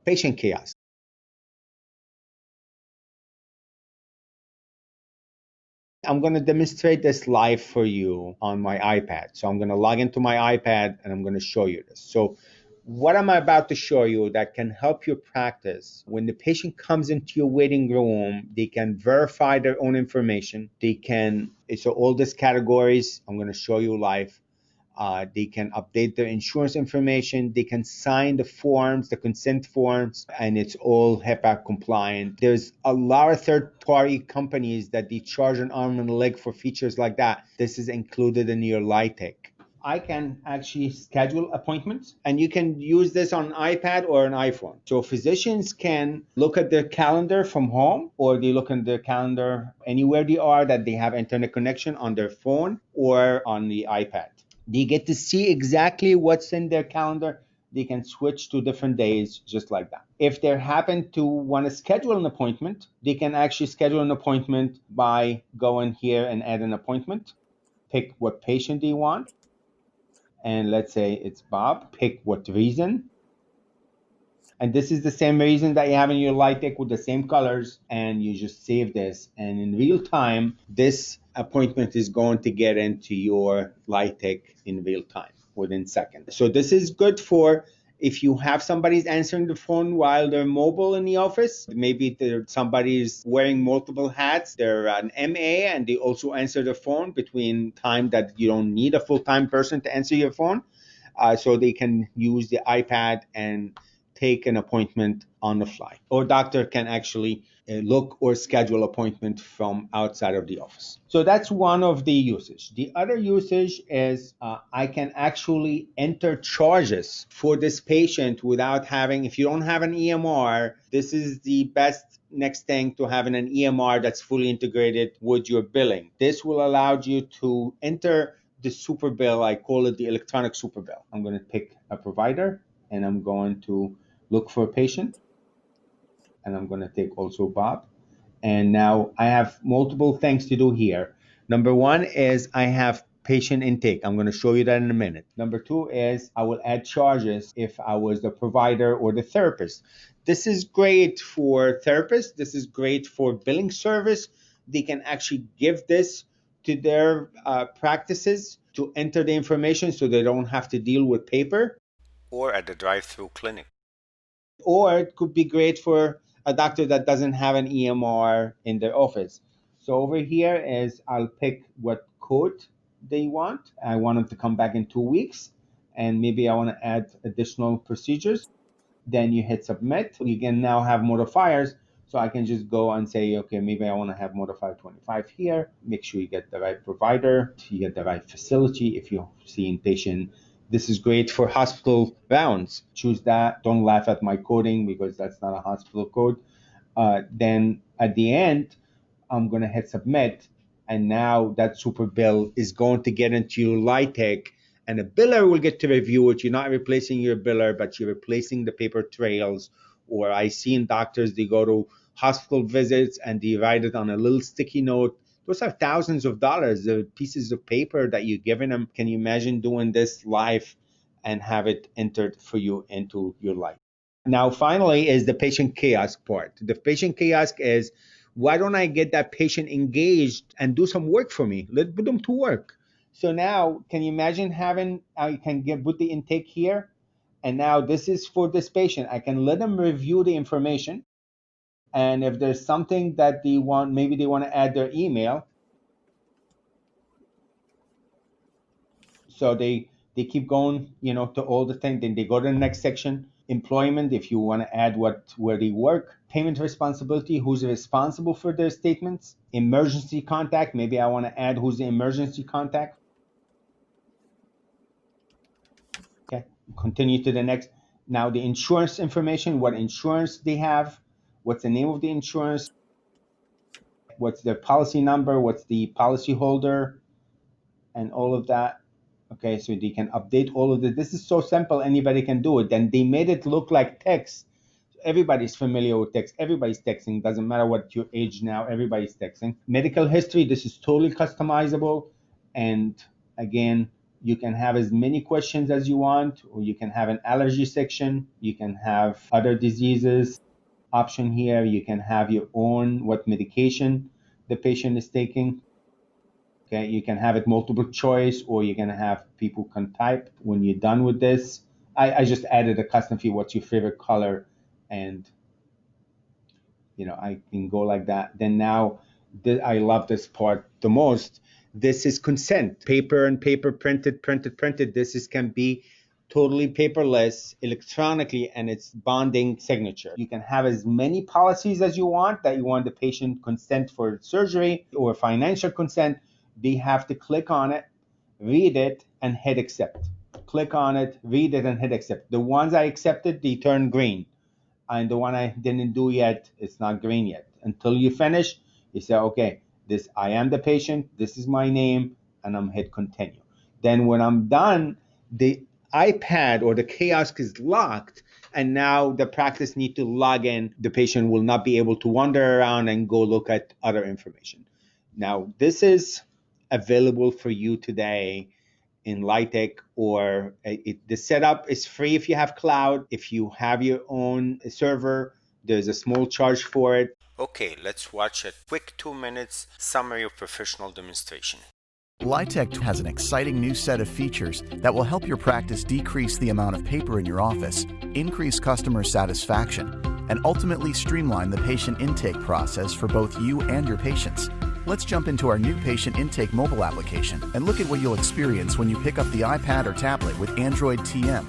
Patient Kiosk. I'm going to demonstrate this live for you on my iPad. So I'm going to log into my iPad and I'm going to show you this. So what am I about to show you that can help you practice? When the patient comes into your waiting room, they can verify their own information. So all these categories, I'm going to show you live. They can update their insurance information. They can sign the forms, the consent forms, and it's all HIPAA compliant. There's a lot of third-party companies that they charge an arm and a leg for features like that. This is included in your Lytec. I can actually schedule appointments, and you can use this on iPad or an iPhone. So physicians can look at their calendar from home, or they look at their calendar anywhere they are that they have internet connection on their phone or on the iPad. They get to see exactly what's in their calendar. They can switch to different days just like that. If they happen to want to schedule an appointment, they can actually schedule an appointment by going here and add an appointment. Pick what patient they want. And let's say it's Bob. Pick what reason. And this is the same reason that you have in your Lytec with the same colors, and you just save this. And in real time, this appointment is going to get into your Lytec in real time within seconds. So this is good for if you have somebody's answering the phone while they're mobile in the office. Maybe somebody's wearing multiple hats. They're an MA and they also answer the phone between time that you don't need a full-time person to answer your phone. So they can use the iPad and take an appointment on the fly, or doctor can actually look or schedule appointment from outside of the office. So that's one of the usage. The other usage is I can actually enter charges for this patient without having, if you don't have an EMR, this is the best next thing to having an EMR that's fully integrated with your billing. This will allow you to enter the super bill. I call it the electronic super bill. I'm going to pick a provider and I'm going to look for a patient, and I'm going to take also Bob. And now I have multiple things to do here. Number one is I have patient intake. I'm going to show you that in a minute. Number two is I will add charges if I was the provider or the therapist. This is great for therapists. This is great for billing service. They can actually give this to their practices to enter the information so they don't have to deal with paper. Or at the drive-through clinic. Or it could be great for a doctor that doesn't have an EMR in their office. So over here is I'll pick what code they want. I want them to come back in 2 weeks, and maybe I want to add additional procedures. Then you hit submit. You can now have modifiers. So I can just go and say, okay, maybe I want to have modifier 25 here. Make sure you get the right provider, you get the right facility. If you're seeing patient, this is great for hospital rounds. Choose that. Don't laugh at my coding because that's not a hospital code. Then at the end, I'm going to hit submit. And now that super bill is going to get into your Lytec, and the biller will get to review it. You're not replacing your biller, but you're replacing the paper trails. Or I see in doctors, they go to hospital visits and they write it on a little sticky note. Those are thousands of dollars, the pieces of paper that you're giving them. Can you imagine doing this live and have it entered for you into your life? Now, finally, is the patient kiosk part. The patient kiosk is, why don't I get that patient engaged and do some work for me? Let's put them to work. So now, can you imagine having, I can put the intake here, and now this is for this patient. I can let them review the information. And if there's something that they want, maybe they want to add their email. So they keep going, to all the things. Then they go to the next section. Employment, if you want to add where they work. Payment responsibility, who's responsible for their statements. Emergency contact, maybe I want to add who's the emergency contact. Okay, continue to the next. Now the insurance information, what insurance they have, what's the name of the insurance, what's their policy number, what's the policy holder, and all of that. Okay, so they can update all of this. This is so simple, anybody can do it. And they made it look like text. everybody's familiar with text. Everybody's texting. Doesn't matter what your age now. Everybody's texting. Medical history. This is totally customizable. And again, you can have as many questions as you want, or you can have an allergy section. You can have other diseases option here. You can have your own what medication the patient is taking. Okay, you can have it multiple choice, or you can have people can type when you're done with this. I just added a custom field, what's your favorite color, and I can go like that. Then now, I love this part the most. This is consent, paper and paper, printed. Can be totally paperless electronically, and it's bonding signature. You can have as many policies as you want, that you want the patient consent for surgery or financial consent. They have to click on it, read it, and hit accept. Click on it, read it, and hit accept. The ones I accepted, they turn green. And the one I didn't do yet, it's not green yet. Until you finish, you say, okay, I am the patient, this is my name, and I'm hit continue. Then when I'm done, the iPad or the kiosk is locked, and now the practice need to log in. The patient will not be able to wander around and go look at other information. Now, this is available for you today in Lytec, or the setup is free if you have cloud. If you have your own server, there's a small charge for it. Okay, let's watch a quick 2 minutes summary of professional demonstration. Lytec has an exciting new set of features that will help your practice decrease the amount of paper in your office, increase customer satisfaction, and ultimately streamline the patient intake process for both you and your patients. Let's jump into our new patient intake mobile application and look at what you'll experience when you pick up the iPad or tablet with Android TM.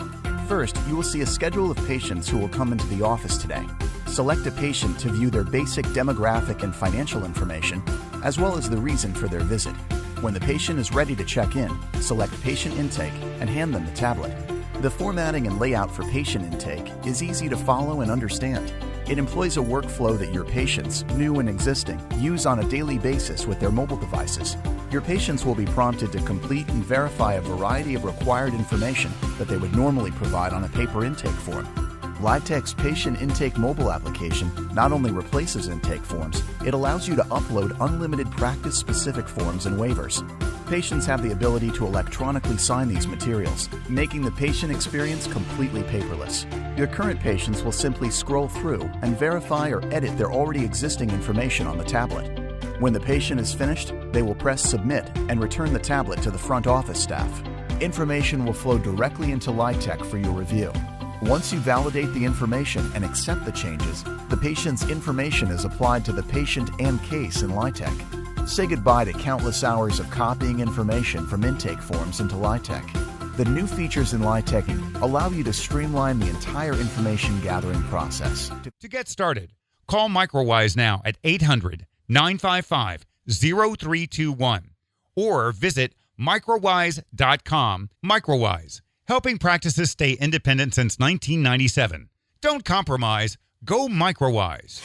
First, you will see a schedule of patients who will come into the office today. Select a patient to view their basic demographic and financial information, as well as the reason for their visit. When the patient is ready to check in, select Patient Intake and hand them the tablet. The formatting and layout for patient intake is easy to follow and understand. It employs a workflow that your patients, new and existing, use on a daily basis with their mobile devices. Your patients will be prompted to complete and verify a variety of required information that they would normally provide on a paper intake form. Lytec's Patient Intake mobile application not only replaces intake forms, it allows you to upload unlimited practice-specific forms and waivers. Patients have the ability to electronically sign these materials, making the patient experience completely paperless. Your current patients will simply scroll through and verify or edit their already existing information on the tablet. When the patient is finished, they will press Submit and return the tablet to the front office staff. Information will flow directly into Lytec for your review. Once you validate the information and accept the changes, the patient's information is applied to the patient and case in Lytec. Say goodbye to countless hours of copying information from intake forms into Lytec. The new features in Lytec allow you to streamline the entire information gathering process. To get started, call MicroWise now at 800-955-0321 or visit microwise.com. MicroWise, helping practices stay independent since 1997. Don't compromise. Go MicroWise.